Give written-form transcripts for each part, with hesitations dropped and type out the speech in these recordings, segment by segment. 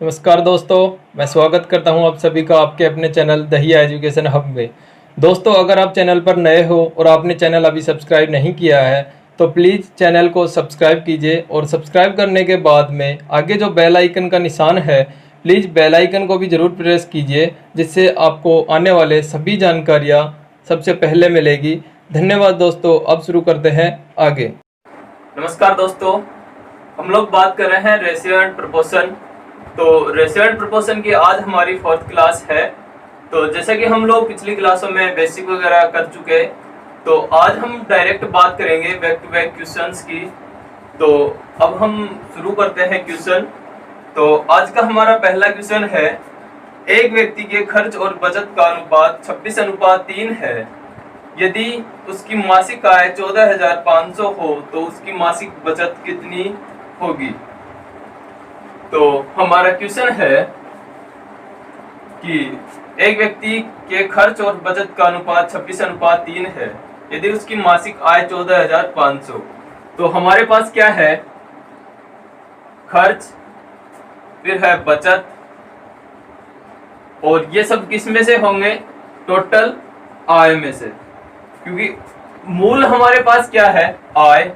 नमस्कार दोस्तों, मैं स्वागत करता हूं आप सभी का आपके अपने चैनल दहिया एजुकेशन हब में। दोस्तों, अगर आप चैनल पर नए हो और आपने चैनल अभी सब्सक्राइब नहीं किया है तो प्लीज़ चैनल को सब्सक्राइब कीजिए और सब्सक्राइब करने के बाद में आगे जो बेल आइकन का निशान है, प्लीज़ बेल आइकन को भी ज़रूर प्रेस कीजिए, जिससे आपको आने वाले सभी जानकारियाँ सबसे पहले मिलेगी। धन्यवाद दोस्तों। अब शुरू करते हैं आगे। नमस्कार दोस्तों, हम लोग बात कर रहे हैं रेशियो एंड प्रोपोर्शन। तो रेशियो एंड प्रोपोर्शन की आज हमारी 4th क्लास है। तो जैसे कि हम लोग पिछली क्लासों में बेसिक वगैरह कर चुके, तो आज हम डायरेक्ट बात करेंगे बैक टू बैक क्वेश्चंस की। तो अब हम शुरू करते हैं क्वेश्चन। तो आज का हमारा पहला क्वेश्चन है, एक व्यक्ति के खर्च और बचत का अनुपात 26:3 है। यदि उसकी मासिक आय 14,500 हो तो उसकी मासिक बचत कितनी होगी। तो हमारा क्वेश्चन है कि एक व्यक्ति के खर्च और बचत का अनुपात 26:3 है। यदि उसकी मासिक आय 14,500, तो हमारे पास क्या है, खर्च, फिर है बचत, और ये सब किस में से होंगे, टोटल आय में से। क्योंकि मूल हमारे पास क्या है, आय।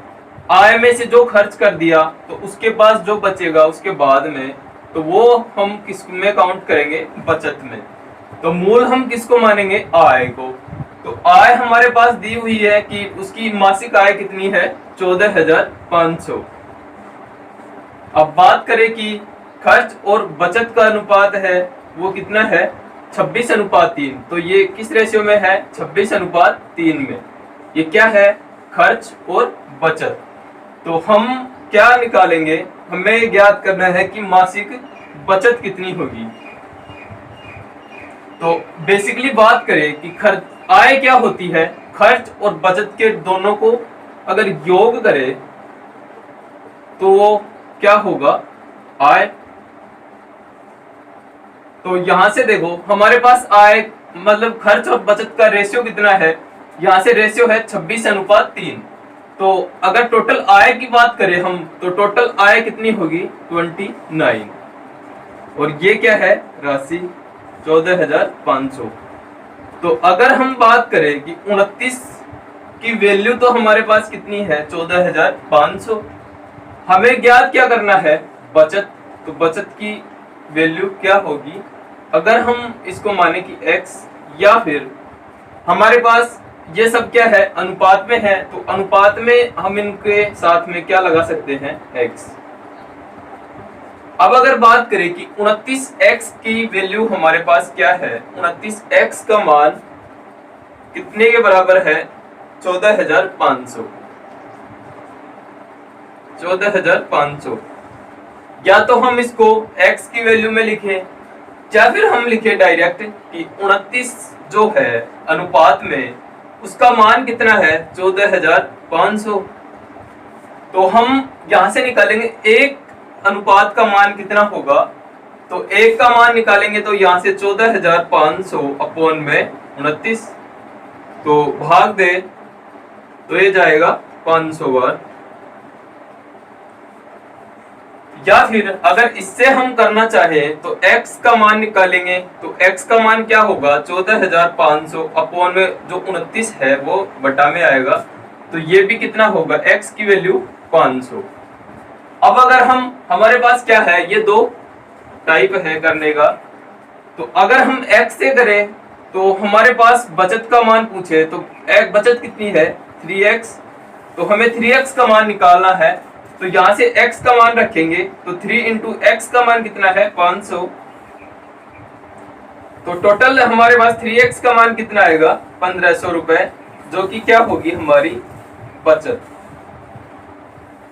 आय में से जो खर्च कर दिया तो उसके पास जो बचेगा उसके बाद में, तो वो हम किस में काउंट करेंगे, बचत में। तो मूल हम किसको मानेंगे, आय को। तो आय हमारे पास दी हुई है कि उसकी मासिक आय कितनी है, 14,500। अब बात करें कि खर्च और बचत का अनुपात है वो कितना है, 26:3। तो ये किस रेशियो में है, 26:3 में। ये क्या है, खर्च और बचत। तो हम क्या निकालेंगे, हमें ज्ञात करना है कि मासिक बचत कितनी होगी। तो बेसिकली बात करें कि खर्च, आय क्या होती है, खर्च और बचत के दोनों को अगर योग करें तो वो क्या होगा, आय। तो यहां से देखो हमारे पास आय मतलब खर्च और बचत का रेशियो कितना है, यहां से रेशियो है 26:3। तो अगर टोटल आय की बात करें हम, तो टोटल आय कितनी होगी, 29। और ये क्या है, राशि 14,500। तो अगर हम बात करें कि 29 की वैल्यू तो हमारे पास कितनी है, 14,500। हमें ज्ञात क्या करना है, बचत। तो बचत की वैल्यू क्या होगी, अगर हम इसको माने कि x, या फिर हमारे पास ये सब क्या है, अनुपात में है, तो अनुपात में हम इनके साथ में क्या लगा सकते हैं, x। अब अगर बात करें कि 29x की वैल्यू हमारे पास क्या है, 29x का मान कितने के बराबर है, 14,500। 14,500। या तो हम इसको x की वैल्यू में लिखें, या फिर हम लिखे डायरेक्ट कि 29 जो है अनुपात में, उसका मान कितना है, 14,500। तो हम यहां से निकालेंगे एक अनुपात का मान कितना होगा, तो एक का मान निकालेंगे तो यहां से 14,500 अपॉन में 29, तो भाग दे तो ये जाएगा 500 बार। या फिर अगर इससे हम करना चाहें तो x का मान निकालेंगे, तो x का मान क्या होगा, 14,500 अपॉन में जो 29 है वो बटा में आएगा, तो ये भी कितना होगा, x की वैल्यू 500। अब अगर हमारे पास क्या है, ये दो टाइप है करने का। तो अगर हम x से करें तो हमारे पास बचत का मान पूछे, तो बचत कितनी है, 3x। तो हमें 3x का मान निकालना है, तो यहां से x का मान रखेंगे, तो 3 इंटू x का मान कितना है, 500। तो टोटल हमारे पास 3x का मान कितना आएगा, 1,500 रुपए, जो कि क्या होगी हमारी बचत।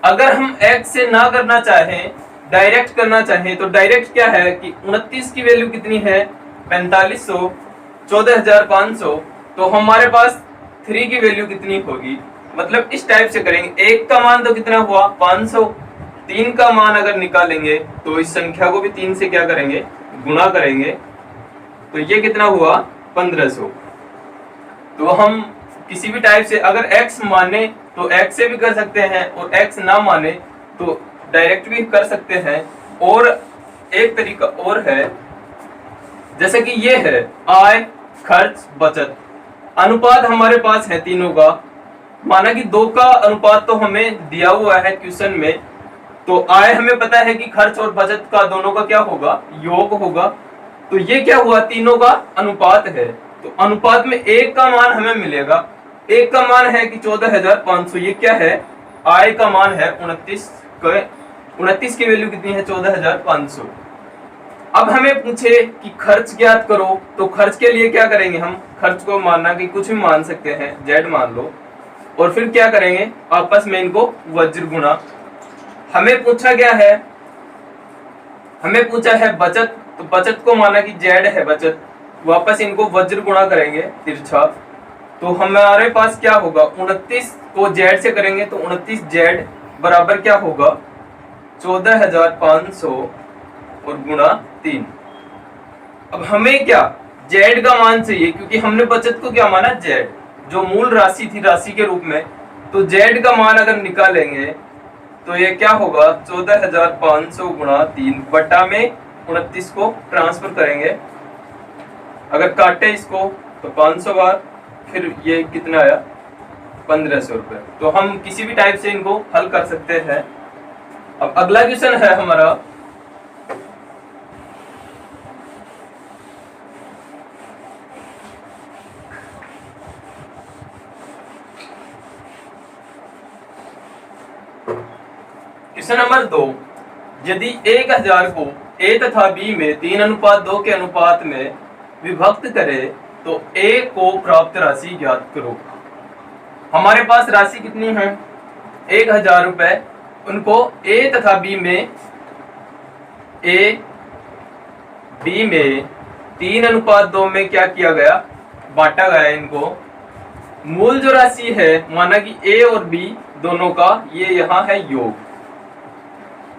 अगर हम x से ना करना चाहें, डायरेक्ट करना चाहें, तो डायरेक्ट क्या है कि 29 की वैल्यू कितनी है, 4500, 14,500। तो हमारे पास 3 की वैल्यू कितनी होगी, मतलब इस टाइप से करेंगे। एक का मान तो कितना हुआ, 500। 3 का मान अगर निकालेंगे तो इस संख्या को भी 3 से क्या करेंगे, गुणा करेंगे, तो ये कितना हुआ, 1,500। तो हम किसी भी टाइप से अगर x माने तो x से भी कर सकते हैं, और x ना माने तो डायरेक्ट भी कर सकते हैं। और एक तरीका और है, जैसे कि ये है आय, खर्च, बचत। अनुपात हमारे पास है तीनों का। माना कि 2 का अनुपात तो हमें दिया हुआ है क्वेश्चन में, तो आय हमें पता है कि खर्च और बचत का दोनों का क्या होगा, योग होगा। तो ये क्या हुआ, तीनों का अनुपात है। तो अनुपात में 1 का मान हमें मिलेगा। 1 का मान है कि 14,500। ये क्या है, आय का मान है 29 की वैल्यू कितनी है, 14,500। अब हमें पूछे कि खर्च ज्ञात करो, तो खर्च के लिए क्या करेंगे, हम खर्च को मानना कि कुछ भी मान सकते हैं, जेड मान लो, और फिर क्या करेंगे, आपस में इनको वज्र गुणा। हमें पूछा क्या है, हमें पूछा है बचत, तो बचत को माना कि जेड है बचत, वापस इनको वज्र गुणा करेंगे तिरछा। तो हमारे पास क्या होगा, 29 को जेड से करेंगे तो 29 जेड बराबर क्या होगा, 14,500 और गुणा 3। अब हमें क्या, जेड का मान चाहिए, क्योंकि हमने बचत को क्या माना, जेड, जो मूल राशि थी राशि के रूप में। तो जेड का मान अगर निकालेंगे तो ये क्या होगा, 14,500 गुणा 3 बटा में 29 को ट्रांसफर करेंगे, अगर काटे इसको तो 500 बार, फिर ये कितना आया, 1500 रुपए। तो हम किसी भी टाइप से इनको हल कर सकते हैं। अब अगला क्वेश्चन है हमारा, क्वेश्चन नंबर 2। यदि 1000 को ए तथा बी में 3:2 के अनुपात में विभक्त करे तो ए को प्राप्त राशि ज्ञात करो। हमारे पास राशि कितनी है, 1000 रुपए, उनको ए तथा बी में, ए बी में 3:2 में क्या किया गया, बांटा गया इनको। मूल जो राशि है, माना कि ए और बी दोनों का ये यहाँ है योग।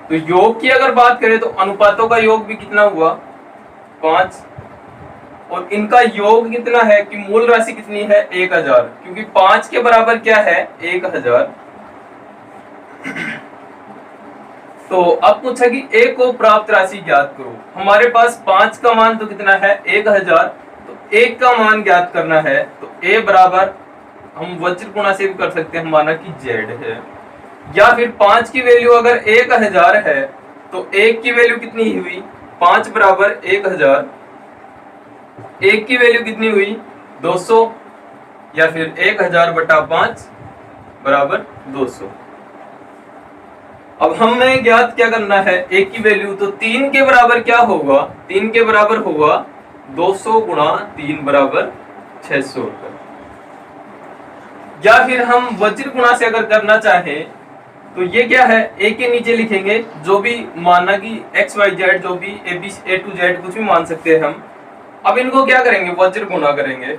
तो योग की अगर बात करें तो अनुपातों का योग भी कितना हुआ, 5, और इनका योग कितना है कि मूल राशि कितनी है, 1000, क्योंकि 5 के बराबर क्या है, 1000। तो अब पूछा कि ए को प्राप्त राशि ज्ञात करो। हमारे पास 5 का मान तो कितना है, 1000, तो 1 का मान ज्ञात करना है। तो ए बराबर हम वज्र गुणा से भी कर सकते हैं, माना कि जेड है, या फिर 5 की वैल्यू अगर 1000 है तो 1 की वैल्यू कितनी हुई, 5 बराबर 1000, 1 की वैल्यू कितनी हुई, 200, या फिर 1000 बटा 5 बराबर 200। अब हमें ज्ञात क्या करना है, 1 की वैल्यू, तो 3 के बराबर क्या होगा, 3 के बराबर होगा 200 गुणा 3 बराबर 600 रुपए। या फिर हम वज्र गुणा से अगर करना चाहें तो ये क्या है, ए के नीचे लिखेंगे जो भी, माना कि एक्स वाई जेड, जो भी ए टू जेड कुछ भी मान सकते हैं हम। अब इनको क्या करेंगे, वज्र गुणा करेंगे।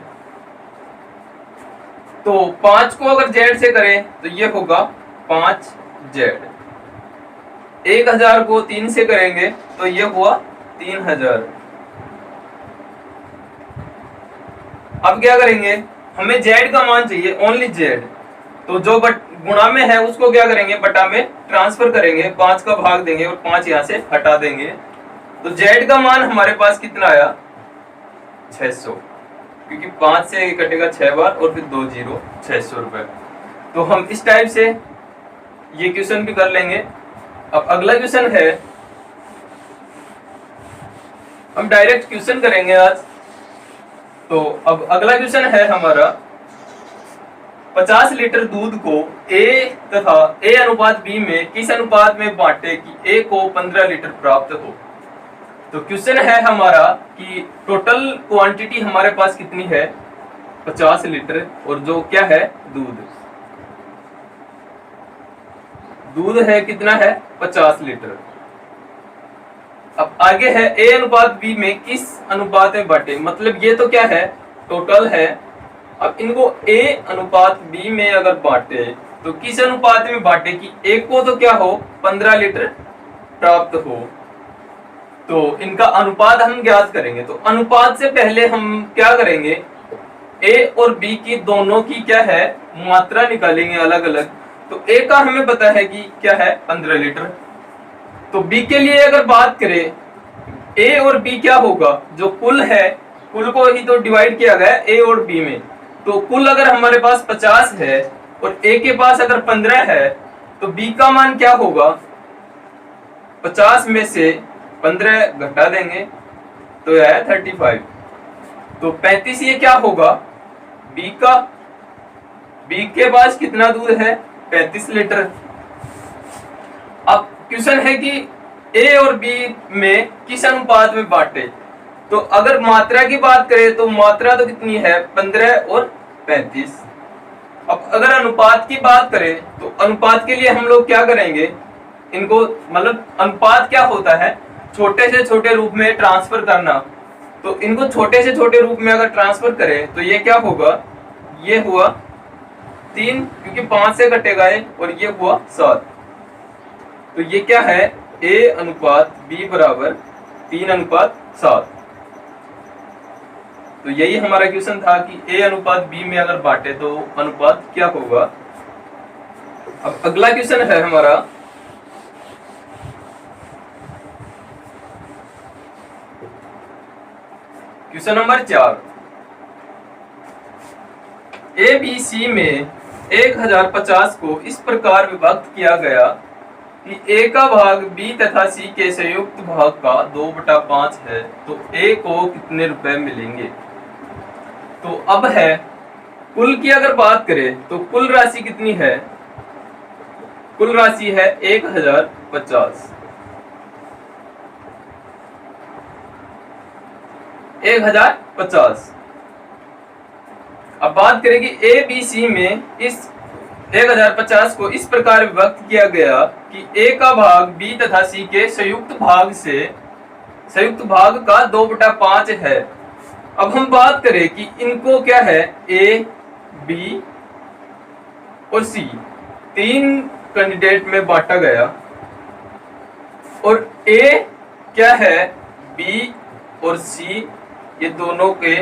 तो 5 को अगर जेड से करें तो ये होगा 5 जेड, 1000 को 3 से करेंगे तो ये हुआ 3000। अब क्या करेंगे, हमें जेड का मान चाहिए, ओनली जेड, तो जो गुणा में है उसको क्या करेंगे, बटा में ट्रांसफर करेंगे, 5 का भाग देंगे और 5 यहाँ से हटा देंगे। तो जेड का मान हमारे पास कितना आया, 600, क्योंकि 5 से कटेगा 6 बार और फिर 2 0, 600 रुपए। तो हम इस टाइप से ये क्वेश्चन भी कर लेंगे। अब अगला क्वेश्चन है, हम डायरेक्ट क्वेश्चन करेंगे आज। तो अब अगला क्वेश्चन है हमारा, 50 लीटर दूध को ए तथा ए अनुपात बी में किस अनुपात में बांटे कि ए को 15 लीटर प्राप्त हो। तो क्वेश्चन है हमारा कि टोटल क्वांटिटी हमारे पास कितनी है, 50 लीटर, और जो क्या है, दूध है कितना है, 50 लीटर। अब आगे है ए अनुपात बी में किस अनुपात में बांटे, मतलब ये तो क्या है, टोटल है। अब इनको ए अनुपात बी में अगर बांटे तो किस अनुपात में बांटे कि ए को तो क्या हो, 15 लीटर प्राप्त हो। तो इनका अनुपात हम ज्ञात करेंगे। तो अनुपात से पहले हम क्या करेंगे, ए और बी की दोनों की क्या है, मात्रा निकालेंगे अलग अलग। तो ए का हमें पता है कि क्या है, 15 लीटर। तो बी के लिए अगर बात करें ए और बी क्या होगा, जो कुल है, कुल को ही तो डिवाइड किया गया ए और बी में। तो कुल अगर हमारे पास 50 है और ए के पास अगर 15 है तो बी का मान क्या होगा, 50 में से 15 घटा देंगे तो यह है 35। तो 35 ये क्या होगा बी का, बी के पास कितना दूध है 35 लीटर। अब क्वेश्चन है कि ए और बी में किस अनुपात में बांटे। तो अगर मात्रा की बात करें तो मात्रा तो कितनी है 15 और 35। अब अगर अनुपात की बात करें तो अनुपात के लिए हम लोग क्या करेंगे, इनको मतलब अनुपात क्या होता है, छोटे से छोटे रूप में ट्रांसफर करना। तो इनको छोटे से छोटे रूप में अगर ट्रांसफर करें तो ये क्या होगा, ये हुआ 3 क्योंकि 5 से कटेगा ये, और ये हुआ 7। तो ये क्या है a अनुपात b बराबर 3:7। तो यही हमारा क्वेश्चन था कि a अनुपात b में अगर बांटे तो अनुपात क्या होगा। अब अगला क्वेश्चन है हमारा question number 4। A B C में 1050 को इस प्रकार विभक्त किया गया कि ए का भाग बी तथा सी के संयुक्त भाग का 2/5 है, तो ए को कितने रुपए मिलेंगे। तो अब है कुल की अगर बात करें तो कुल राशि कितनी है, कुल राशि है 1050। 1050। अब बात करें कि ए बी सी में इस 1050 को इस प्रकार विभक्त किया गया कि ए का भाग बी तथा सी के संयुक्त भाग का 2/5 है। अब हम बात करें कि इनको क्या है ए बी और सी 3 कैंडिडेट में बांटा गया, और ए क्या है बी और सी ये दोनों के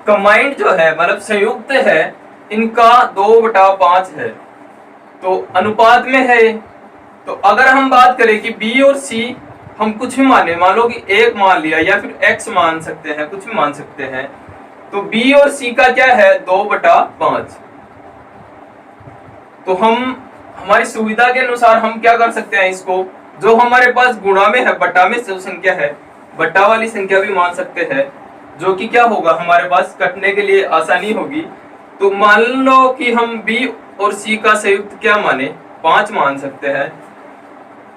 कंबाइंड जो है मतलब संयुक्त है, इनका 2/5 है, तो अनुपात में है। तो अगर हम बात करें कि बी और सी हम कुछ भी माने, मान लो कि 1 मान लिया या फिर x मान सकते हैं, कुछ भी मान सकते हैं, तो बी और सी का क्या है 2/5। तो हम हमारी सुविधा के अनुसार हम क्या कर सकते हैं, इसको जो हमारे पास गुणा में है, बटा में जो संख्या है, बटा वाली संख्या भी मान सकते हैं, जो कि क्या होगा हमारे पास कटने के लिए आसानी होगी। तो मान लो कि हम b और c का संयुक्त क्या माने 5 मान सकते हैं,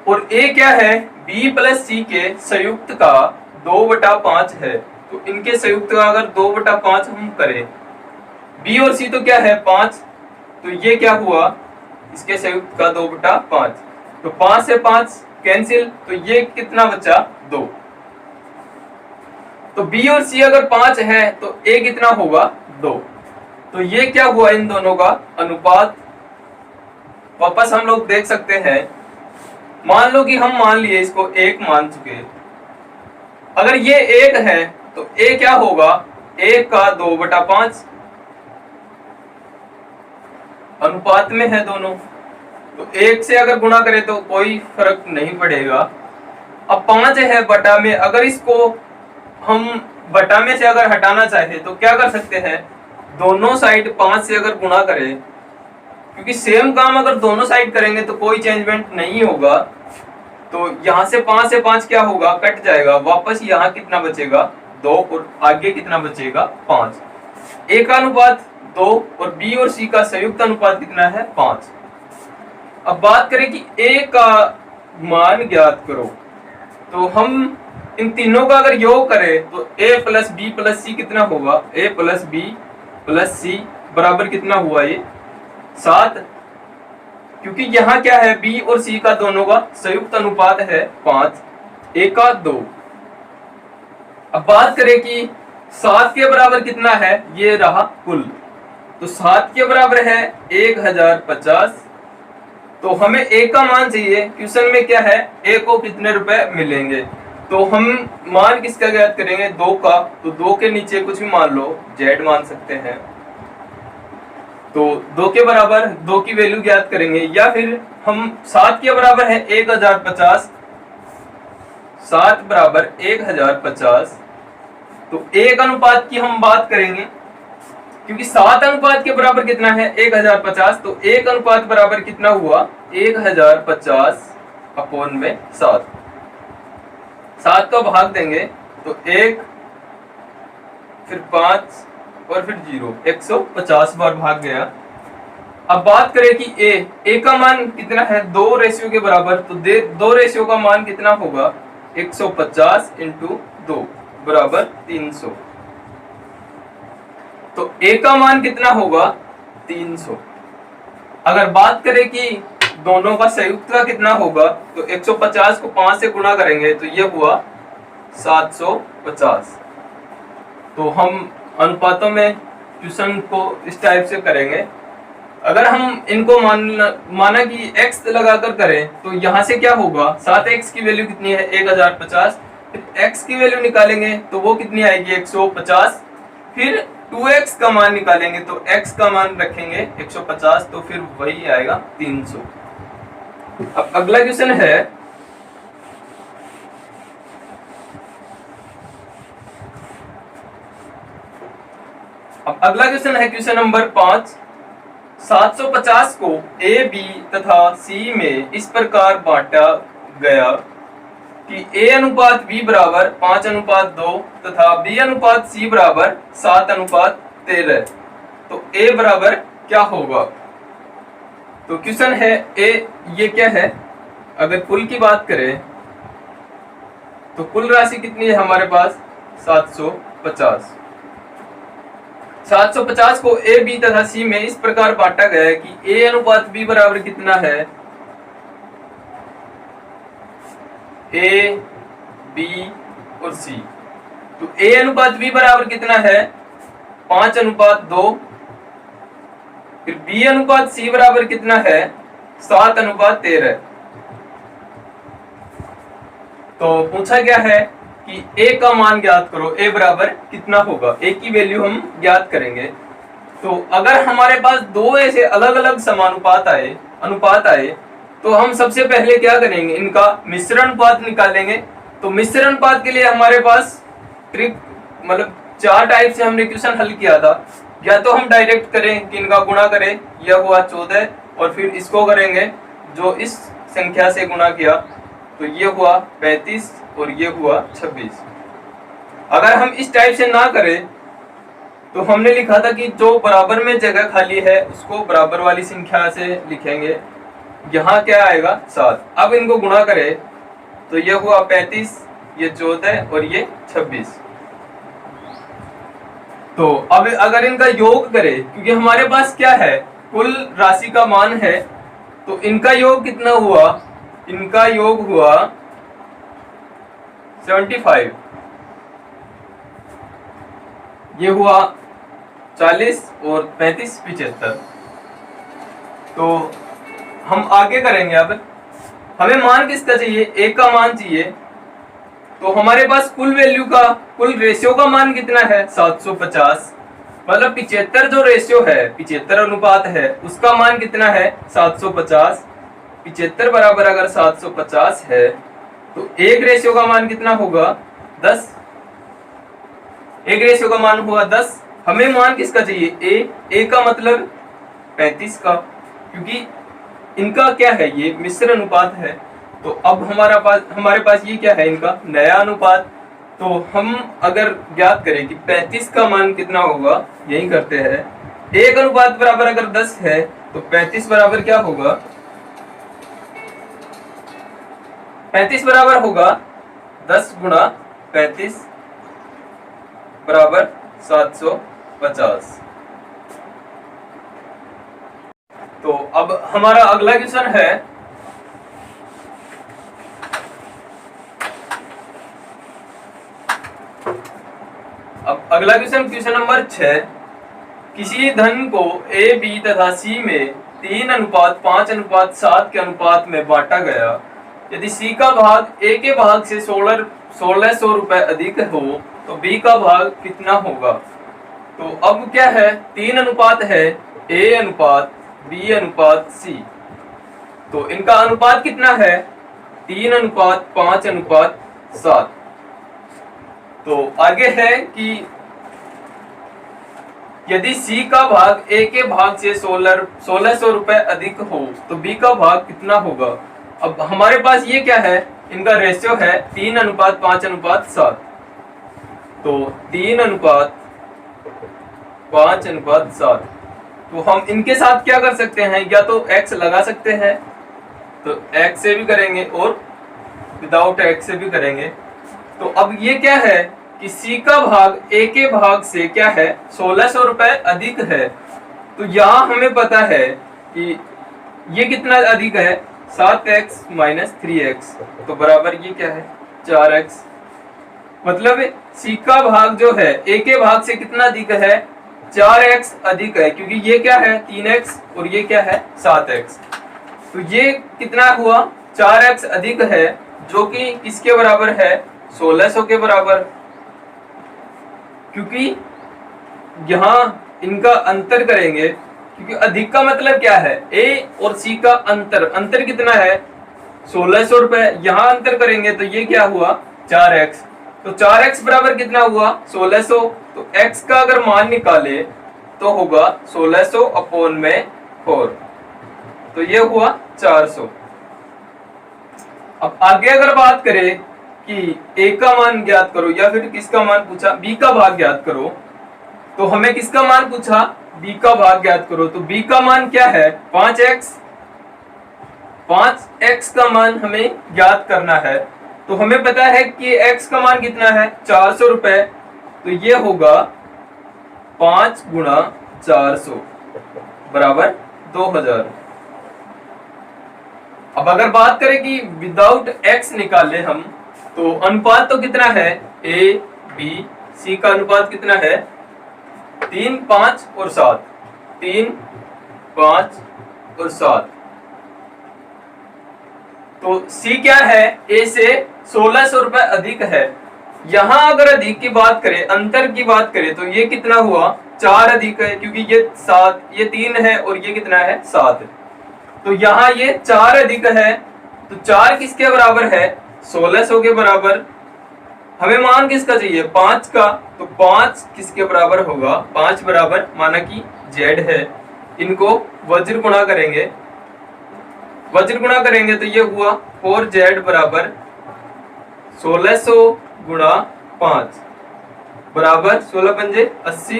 और a क्या है b प्लस c के संयुक्त का 2/5 है। तो इनके संयुक्त का अगर 2/5 हम करें, b और c तो क्या है 5, तो ये क्या हुआ इसके संयुक्त का 2/5। तो 5 से 5 कैंसिल, तो ये कितना बचा 2। तो b और c अगर 5 है तो a कितना होगा 2। तो ये क्या हुआ इन दोनों का अनुपात। वापस हम लोग देख सकते हैं, मान लो कि हम मान लिए इसको 1 मान चुके, अगर ये 1 है तो a क्या होगा 1 का 2/5, अनुपात में है दोनों। तो 1 से अगर गुणा करें तो कोई फर्क नहीं पड़ेगा। अब 5 है बटा में, अगर इसको हम बटा में से अगर हटाना चाहे तो क्या कर सकते हैं, दोनों साइड 5 से अगर गुणा करें, क्योंकि सेम काम अगर दोनों साइड करेंगे तो कोई चेंजमेंट नहीं होगा। तो यहाँ से 5 से 5 क्या होगा कट जाएगा, वापस यहाँ कितना बचेगा 2, और आगे कितना बचेगा 5। a का अनुपात 2 और b और c का संयुक्त अनुपात कितना है 5। अब बात करें कि a का मान ज्ञात करो, तो हम इन तीनों का अगर योग करें तो a प्लस बी प्लस सी कितना होगा, a प्लस बी प्लस सी बराबर कितना हुआ ये 7, क्योंकि यहाँ क्या है b और c का दोनों का संयुक्त अनुपात है 5, a का 2। अब बात करें कि 7 के बराबर कितना है, ये रहा कुल, तो 7 के बराबर है 1050। तो हमें a का मान चाहिए, क्वेश्चन में क्या है a को कितने रुपए मिलेंगे। तो हम मान किसका ज्ञात करेंगे 2 का, तो 2 के नीचे कुछ भी मान लो z मान सकते हैं। तो 2 के बराबर 2 की वैल्यू ज्ञात करेंगे, या फिर हम 7 के बराबर है 1050, 7 बराबर 1050। तो 1 अनुपात की हम बात करेंगे, क्योंकि 7 अनुपात के बराबर कितना है 1050, तो 1 अनुपात बराबर कितना हुआ 1050 अपॉन में 7। 7 का भाग देंगे तो 1, फिर 5 और फिर 0, 150 बार भाग गया। अब बात करें कि ए का मान कितना है 2 रेशियो के बराबर, तो 2 रेशियो का मान कितना होगा 150 इंटू 2 बराबर 300। तो ए का मान कितना होगा 300। अगर बात करें कि दोनों का संयुक्त का कितना होगा, तो 150 को 5 से गुणा करेंगे तो ये हुआ 750। तो हम अनुपातों में क्वेश्चन को इस टाइप से करेंगे। अगर हम इनको माना कि x लगाकर करें तो यहाँ से क्या होगा 7x की वैल्यू कितनी है 1050, फिर x की वैल्यू निकालेंगे तो वो कितनी आएगी 150, फिर 2x का मान निकालेंगे तो x का मान रखेंगे 150, तो फिर वही आएगा 300। अब अगला क्वेश्चन है क्वेश्चन नंबर 5। 750 को a, b तथा c में इस प्रकार बांटा गया कि a अनुपात b बराबर 5:2 तथा b अनुपात c बराबर 7:13। तो a बराबर क्या होगा। तो क्वेश्चन है a, ये क्या है, अगर कुल की बात करें तो कुल राशि कितनी है हमारे पास 750। 750 को a, b तथा c में इस प्रकार बांटा गया है कि a अनुपात b बराबर कितना है a, b और c। तो a अनुपात b बराबर कितना है 5:2, फिर b अनुपात c बराबर कितना है 7:13। तो पूछा गया है कि a का मान ज्ञात करो, a बराबर कितना होगा, a की वैल्यू हम ज्ञात करेंगे। तो अगर हमारे पास दो ऐसे अलग अलग समानुपात अनुपात आए तो हम सबसे पहले क्या करेंगे, इनका मिश्रण अनुपात निकालेंगे। तो मिश्रण अनुपात के लिए हमारे पास ट्रिक मतलब 4 टाइप से हमने क्वेश्चन हल किया था। या तो हम डायरेक्ट करें कि इनका गुणा करें, यह हुआ 14, और फिर इसको करेंगे जो इस संख्या से गुणा किया तो ये हुआ 35 और ये हुआ 26। अगर हम इस टाइप से ना करें तो हमने लिखा था कि जो बराबर में जगह खाली है उसको बराबर वाली संख्या से लिखेंगे। यहाँ क्या आएगा 7। अब इनको गुणा करें तो ये हुआ 35, ये 14 और ये 26। तो अब अगर इनका योग करें, क्योंकि हमारे पास क्या है कुल राशि का मान है, तो इनका योग कितना हुआ, इनका योग हुआ 75, ये हुआ 40 और 35 75। तो हम आगे करेंगे। अब हमें मान किसका चाहिए, एक का मान चाहिए। तो हमारे पास कुल वैल्यू का कुल रेशियो का मान कितना है 750, मतलब 75 जो रेशियो है 75 अनुपात है उसका मान कितना है 750। 75 बराबर अगर 750 है तो एक रेशियो का मान कितना होगा 10। एक रेशियो का मान हुआ 10। हमें मान किसका चाहिए ए का मतलब 35 का, क्योंकि इनका क्या है ये मिश्र अनुपात है। तो अब हमारे पास ये क्या है इनका नया अनुपात। तो हम अगर ज्ञात करें कि 35 का मान कितना होगा, यही करते हैं। एक अनुपात बराबर अगर 10 है तो 35 बराबर क्या होगा, 35 बराबर होगा 10 गुणा 35 बराबर 750। तो अब हमारा अगला क्वेश्चन है क्वेश्चन नंबर 6। किसी धन को ए, बी तथा सी में 3:5:7 के अनुपात में बांटा गया। यदि सी का भाग ए के भाग से 1600 रुपए अधिक हो तो बी का भाग कितना होगा। तो अब क्या है 3 अनुपात है, ए अनुपात बी अनुपात सी। तो इनका अनुपात कितना है 3:5:7। 7। तो आगे है कि यदि C का भाग A के भाग से 1600 रुपए अधिक हो तो B का भाग कितना होगा। अब हमारे पास ये क्या है, इनका रेशियो है 3:5:7। तो 3:5:7। तो हम इनके साथ क्या कर सकते हैं, या तो x लगा सकते हैं, तो x से भी करेंगे और विदाउट x से भी करेंगे। तो अब ये क्या है कि C का भाग A के भाग से क्या है, 1600 रुपए अधिक है। तो यहाँ हमें पता है कि ये कितना अधिक है, 7x - 3x, तो बराबर ये क्या है, 4x। मतलब C का भाग जो है A के भाग से कितना अधिक है, 4x अधिक है, क्योंकि ये क्या है 3x और ये क्या है 7x। तो ये कितना हुआ, 4x अधिक है, जो कि किसके बराबर है, 1600 के बराबर। क्योंकि यहाँ इनका अंतर करेंगे, क्योंकि अधिक का मतलब क्या है, A और C का अंतर कितना है, 1600 रुपए। यहाँ अंतर करेंगे तो ये क्या हुआ, 4x। तो 4x बराबर कितना हुआ, 1600। तो x का अगर मान निकाले तो होगा 1600/4। तो ये हुआ 400। अब आगे अगर बात करें कि A का मान ज्ञात करो, या फिर किसका मान पूछा, B का भाग ज्ञात करो, तो हमें किसका मान पूछा, B का भाग ज्ञात करो। तो B का मान क्या है, 5x। 5x का मान हमें ज्ञात करना है। तो हमें पता है कि x का मान कितना है, 400 रुपए। तो ये होगा 5 × 400 बराबर 2000। अब अगर बात करें कि विदाउट x निकाले हम, तो अनुपात तो कितना है, A B C का अनुपात कितना है, 3, 5 और 7। 3, 5 और 7। तो C क्या है, A से 1600 रुपए अधिक है। यहां अगर अधिक की बात करें, अंतर की बात करें, तो ये कितना हुआ, 4 अधिक है, क्योंकि ये 7, ये 3 है और ये कितना है, 7। तो यहाँ ये 4 अधिक है, तो 4 किसके बराबर है, 1600 के बराबर। हमें मान किसका चाहिए, 5 का। तो 5 किसके बराबर होगा, 5 बराबर, माना कि Z है, इनको वज्र गुणा करेंगे। वज्र गुणा करेंगे तो ये हुआ 4Z बराबर 1600 × 5 बराबर 16×5 = 80।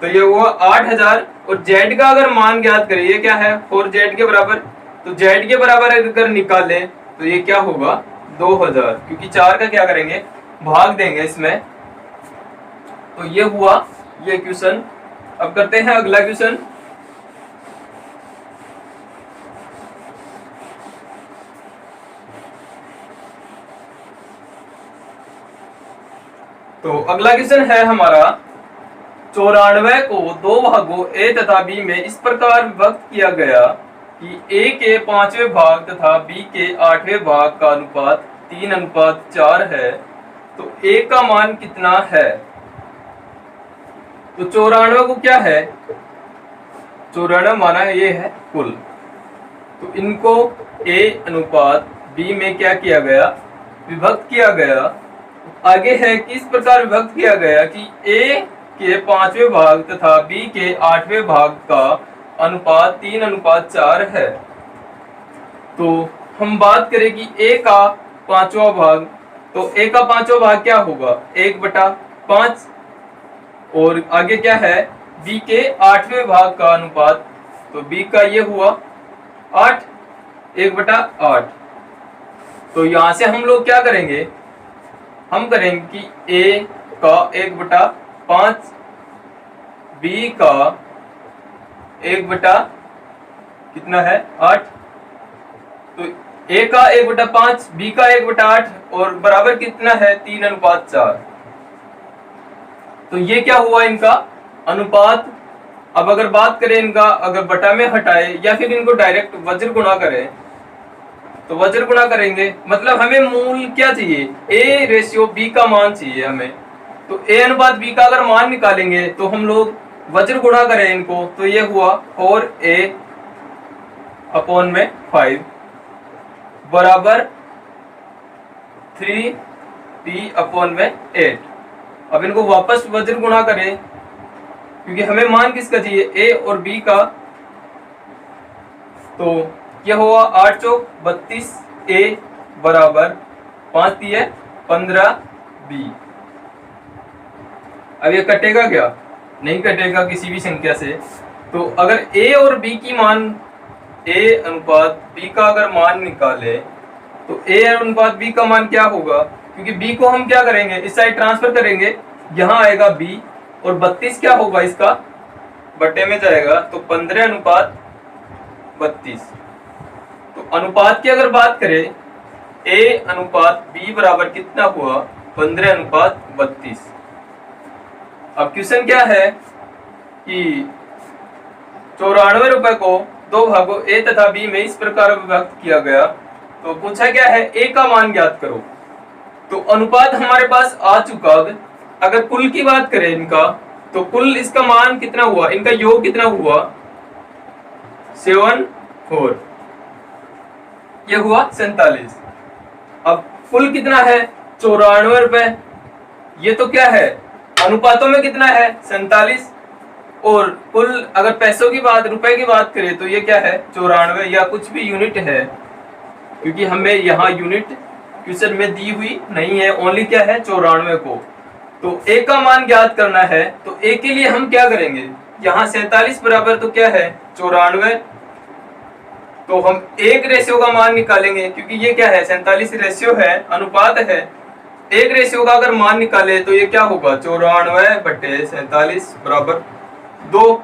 तो ये हुआ 8000। और Z का अगर मान ज्ञात करें, ये क्या है, 4Z के बराबर। तो Z के बराबर अगर निकाले तो ये क्या होगा, 2000, क्योंकि 4 का क्या करेंगे, भाग देंगे इसमें। तो ये हुआ ये क्वेश्चन। अब करते हैं अगला क्वेश्चन। तो अगला क्वेश्चन है हमारा, 94 को 2 भागों A तथा B में इस प्रकार विभक्त किया गया कि A के 5वें भाग तथा B के 8वें भाग का अनुपात 3:4 है। तो A का मान कितना है। तो 94 को क्या है, 94 माना ये है कुल। तो इनको A अनुपात B में क्या किया गया, विभक्त किया गया। आगे है किस प्रकार विभक्त किया गया कि A के 5वें भाग तथा B के 8वें भाग का अनुपात 3:4 है। तो हम बात करें कि A का 5वां भाग, तो A का 5वां भाग क्या होगा, 1/5। और आगे क्या है, B के 8वें भाग का अनुपात, तो B का ये हुआ 8, 1/8। तो यहां से हम लोग क्या करेंगे, हम करेंगे कि A का 1/5, B का 1/ कितना है 8। तो A का 1/5, B का 1/8 और बराबर कितना है 3:4। तो ये क्या हुआ इनका अनुपात। अब अगर बात करें इनका, अगर बटा में हटाए या फिर इनको डायरेक्ट वज्र गुणा करें, तो वज्र गुणा करेंगे, मतलब हमें मूल क्या चाहिए, A रेशियो B का मान चाहिए हमें। तो A अनुपात B का अगर मान निकालेंगे तो हम लोग वज्र गुणा करें इनको, तो ये हुआ 4A/5 बराबर 3p/8। अब इनको वापस वज्र गुणा करें, क्योंकि हमें मान किसका चाहिए, a और b का। तो यह हुआ 8 चौक 32 a बराबर 5 दिए 15 b। अब ये कटेगा क्या, नहीं कटेगा किसी भी संख्या से। तो अगर a और b की मान, a अनुपात b का अगर मान निकाले तो a अनुपात b का मान क्या होगा, क्योंकि b को हम क्या करेंगे, इस साइड ट्रांसफर करेंगे, यहाँ आएगा b और 32 क्या होगा, इसका बट्टे में जाएगा, तो 15/32। तो अनुपात की अगर बात करें, a अनुपात b बराबर कितना हुआ, 15/32। अब क्वेश्चन क्या है कि 94 रुपए को 2 भागों a तथा b में इस प्रकार विभक्त किया गया। तो पूछा क्या है, a का मान ज्ञात करो। तो अनुपात हमारे पास आ चुका। अगर कुल की बात करें इनका, तो कुल इसका मान कितना हुआ, इनका योग कितना हुआ, 74, ये हुआ 47। अब कुल कितना है, 94 रुपए। ये तो क्या है, अनुपातों में कितना है, 47। और कुल अगर पैसों की बात, रुपए की बात करें, तो ये क्या है, 94, या कुछ भी यूनिट है, क्योंकि हमें यहाँ यूनिट क्वेश्चन में दी हुई नहीं है, ओनली क्या है, 94 को। तो a का मान ज्ञात करना है, तो a के लिए हम क्या करेंगे, यहाँ 47 बराबर तो क्या है, 94। तो हम एक रेशियो का मान निकालेंगे, क्योंकि ये क्या है, 47 रेशियो है, अनुपात है। एक रेशियो का अगर मान निकाले तो ये क्या होगा, 94/47 बराबर 2।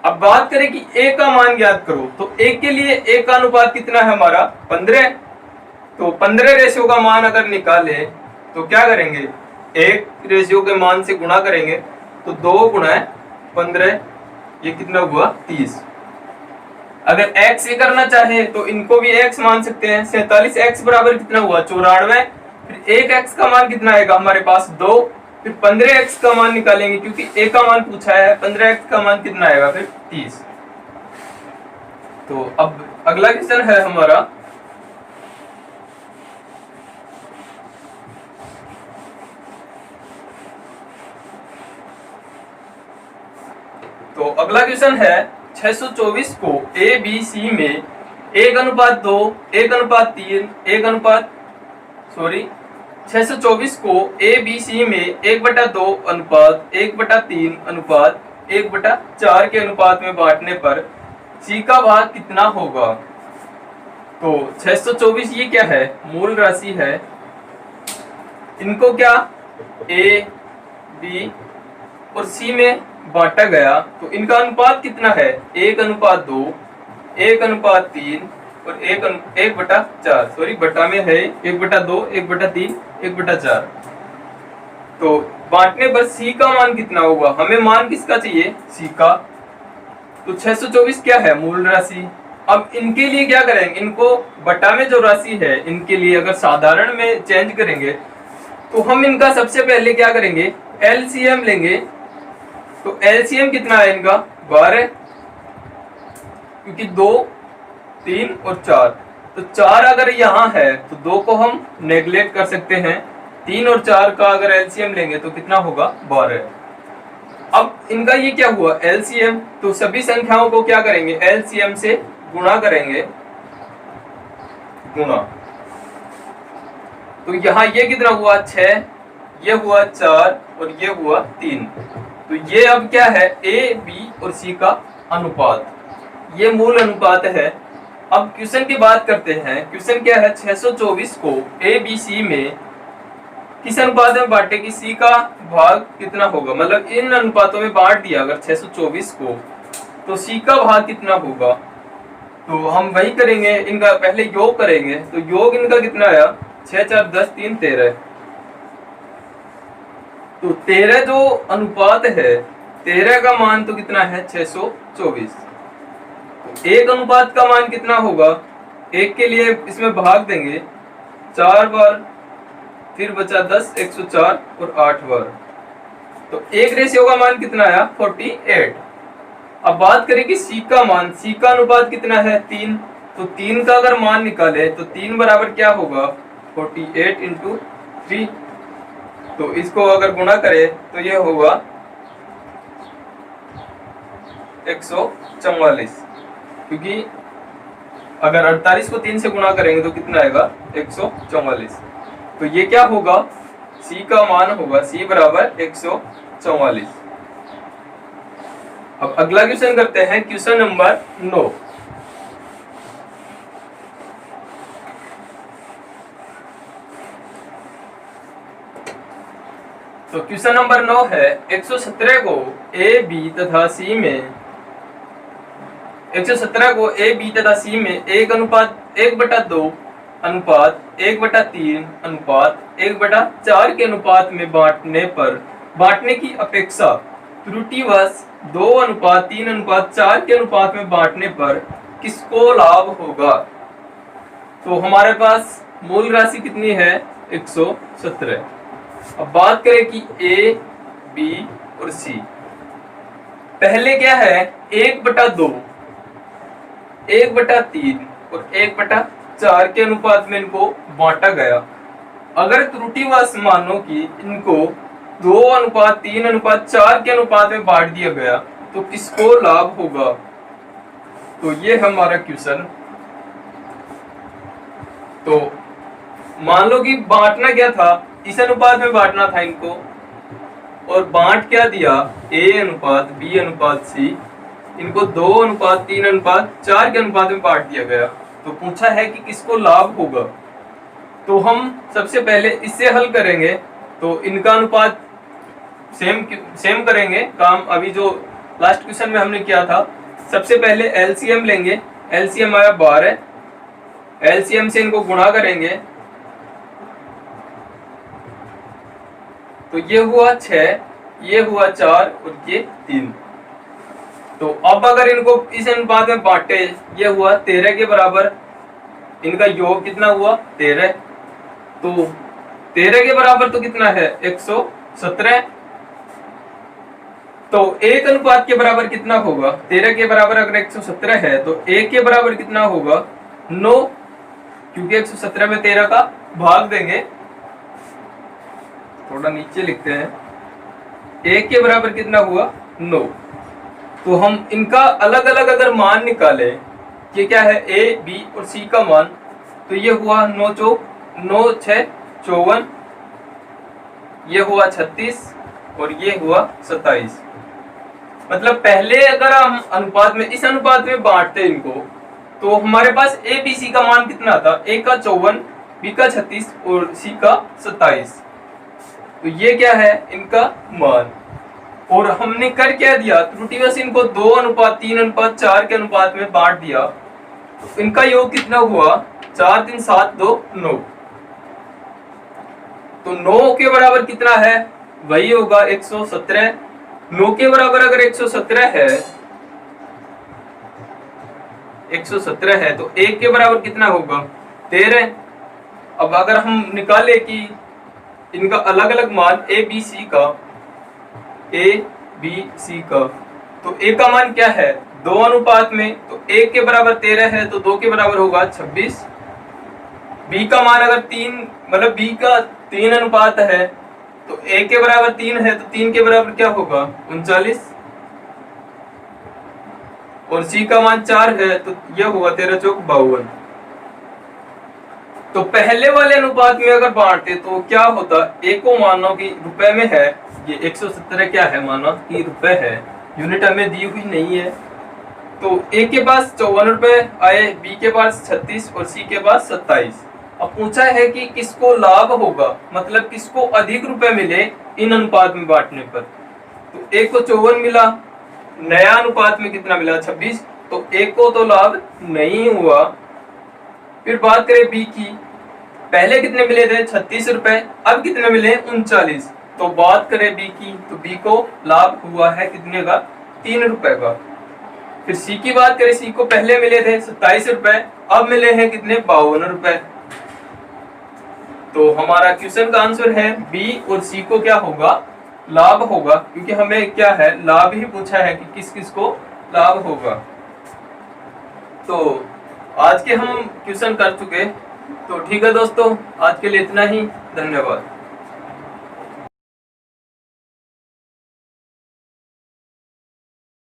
अब बात करें कि a का मान ज्ञात करो, तो a के लिए a का अनुपात कितना है हमारा, 15। तो 15 रेशियो का मान अगर निकाले तो क्या करेंगे, एक रेशियो के मान से गुणा करेंगे, तो 2 गुणा 15, ये कितना हुआ, 30। अगर x ये करना चाहे तो इनको भी x मान सकते हैं। 47x बराबर कितना हुआ, 94। फिर एक x का मान कितना आएगा हमारे पास, 2। फिर 15x का मान निकालेंगे, क्योंकि a का मान पूछा है, 15x का मान कितना आएगा, फिर 30। तो अब अगला क्वेश्चन है हमारा, तो अगला क्वेश्चन है 624 को a b c में 1:2, 1:3, 624 को a b c में 1/2 अनुपात 1/3 अनुपात 1/4 के अनुपात में बांटने पर c का भाग कितना होगा। तो 624 ये क्या है, मूल राशि है। इनको क्या a b और c में बांटा गया, तो इनका अनुपात कितना है, 1:2, 1:3 और 1/4। सॉरी, बटा में है 1/2, 1/3, 1/4। तो बांटने पर c का मान कितना होगा, हमें मान किसका चाहिए, c का। तो 624 क्या है, मूल राशि। अब इनके लिए क्या करेंगे, इनको बटा में जो राशि है, इनके लिए अगर साधारण में चेंज करेंगे, तो हम इनका सबसे पहले क्या करेंगे, एलसीएम लेंगे। तो एलसीएम कितना है इनका, 12, क्योंकि 2, 3 और 4। तो 4 अगर यहाँ है तो 2 को हम नेग्लेक्ट कर सकते हैं। 3 और 4 का अगर एलसीएम लेंगे तो कितना होगा, 12। अब इनका ये क्या हुआ, एलसीएम। तो सभी संख्याओं को क्या करेंगे, एलसीएम से गुणा करेंगे, गुणा। तो यहाँ ये कितना हुआ, 6, ये हुआ 4 और ये हुआ 3। तो ये अब क्या है, ए बी और सी का अनुपात, ये मूल अनुपात है। अब क्वेश्चन की बात करते हैं। क्वेश्चन क्या है, 624 को ए बी सी में किस अनुपात में बांटे कि सी का भाग कितना होगा। मतलब इन अनुपातों में बांट दिया अगर 624 को, तो सी का भाग कितना होगा। तो हम वही करेंगे, इनका पहले योग करेंगे। तो योग इनका कितना आया, 6 4 10 3 13। तो 13 जो अनुपात है, 13 का मान तो कितना है, 624। तो एक अनुपात का मान कितना होगा, एक के लिए इसमें भाग देंगे 4 बार, फिर बचा 10, 104 और 8 बार। तो एक रेशियो का मान कितना आया, 48। अब बात करें कि सी का मान, सी का अनुपात कितना है, 3। तो 3 का अगर मान निकाले तो 3 बराबर क्या होगा 48 इंटू 3। तो इसको अगर गुणा करें तो ये होगा 144, क्योंकि अगर 48 को 3 से गुणा करेंगे तो कितना आएगा 144। तो ये क्या होगा C का मान होगा C बराबर 144। अब अगला क्वेश्चन करते हैं, क्वेश्चन नंबर 9। तो क्वेश्चन नंबर 9 है 117 को A, B तथा C में 117 को A, B तथा C में 1:1/2 अनुपात 1/3 अनुपात 1/4 के अनुपात में बांटने की अपेक्षा त्रुटिवश 2:3:4 के अनुपात में बांटने पर किसको लाभ होगा। तो हमारे पास मूल राशि कितनी है 117। अब बात करें कि A, B और C। पहले क्या है 1/2, 1/3 और 1/4 के अनुपात में इनको बांटा गया। अगर त्रुटिवश मानो कि इनको 2:3:4 के अनुपात में बांट दिया गया तो किसको लाभ होगा। तो ये हमारा क्वेश्चन। तो मान लो कि बांटना क्या था, इस अनुपात में बांटना था इनको, और बांट क्या दिया A अनुपात B अनुपात C, इनको 2:3:4 के अनुपात में बांट दिया गया। तो पूछा है कि किसको लाभ होगा। तो हम सबसे पहले इससे हल करेंगे। तो इनका अनुपात सेम करेंगे काम अभी जो लास्ट क्वेश्चन में हमने किया था। सबसे पहले एलसीएम लेंगे, एलसीएम आया 12, एलसीएम से इनको गुणा करेंगे तो ये हुआ 6, ये हुआ 4 और ये 3। तो अब अगर इनको इस अनुपात में बांटे, ये हुआ 13 के बराबर, इनका योग कितना हुआ 13। तो 13 के बराबर तो कितना है 117। तो 1 अनुपात के बराबर कितना होगा, 13 के बराबर अगर 117 है तो 1 के बराबर कितना होगा 9, क्योंकि 117 में 13 का भाग देंगे। थोड़ा नीचे लिखते हैं, 1 के बराबर कितना हुआ 9। तो हम इनका अलग अलग अगर मान निकाले, ये क्या है A, B और C का मान, तो ये हुआ 9 6 54, ये हुआ 36 और ये हुआ 27। मतलब पहले अगर हम अनुपात में इस अनुपात में बांटते इनको तो हमारे पास A, B, C का मान कितना था, A का 54, B का 36 और C का 27। तो ये क्या है इनका मान। और हमने कर क्या दिया, त्रुटिवश इनको 2:3:4 के अनुपात में बांट दिया। तो इनका योग कितना हुआ 4 3 7 2 9। तो 9 के बराबर कितना है, वही होगा 117। 9 के बराबर अगर 117 है, 117 है तो 1 के बराबर कितना होगा 13। अब अगर हम निकाले कि इनका अलग अलग मान A, B, C का, A, B, C का, तो A का मान क्या है 2 अनुपात में, तो 1 के बराबर 13 है तो 2 के बराबर होगा 26। B का मान अगर 3 मतलब B का 3 अनुपात है तो 1 के बराबर 3 है तो 3 के बराबर क्या होगा 39। और C का मान 4 है तो यह होगा 13 चौक 52। तो पहले वाले अनुपात में अगर बांटते तो क्या होता, A को मानो कि रुपए में है, ये 117 क्या है मानो कि रुपए है, यूनिट हमें दी हुई नहीं है। तो A के पास 54 रुपए आए, B के पास 36 और C के पास 27। अब पूछा है कि किसको लाभ होगा, मतलब किसको अधिक रुपए मिले इन अनुपात में बांटने पर। तो A को 54 मिला, नया अनुपात में कितना मिला 26, तो A को तो लाभ नहीं हुआ। फिर बात करें B की, पहले कितने मिले थे 36 रुपए, अब कितने मिले 39। तो बात करें B की, तो B को लाभ हुआ है कितने का 3 रुपए का। फिर C की बात करें, C को पहले मिले थे 27 रुपए, अब मिले हैं कितने 52 रुपए। तो हमारा क्वेश्चन का आंसर है B और C को क्या होगा लाभ होगा, क्योंकि हमें क्या है लाभ ही पूछा है कि किस किस को लाभ होगा। तो आज के हम क्वेश्चन कर चुके। तो ठीक है दोस्तों, आज के लिए इतना ही। धन्यवाद।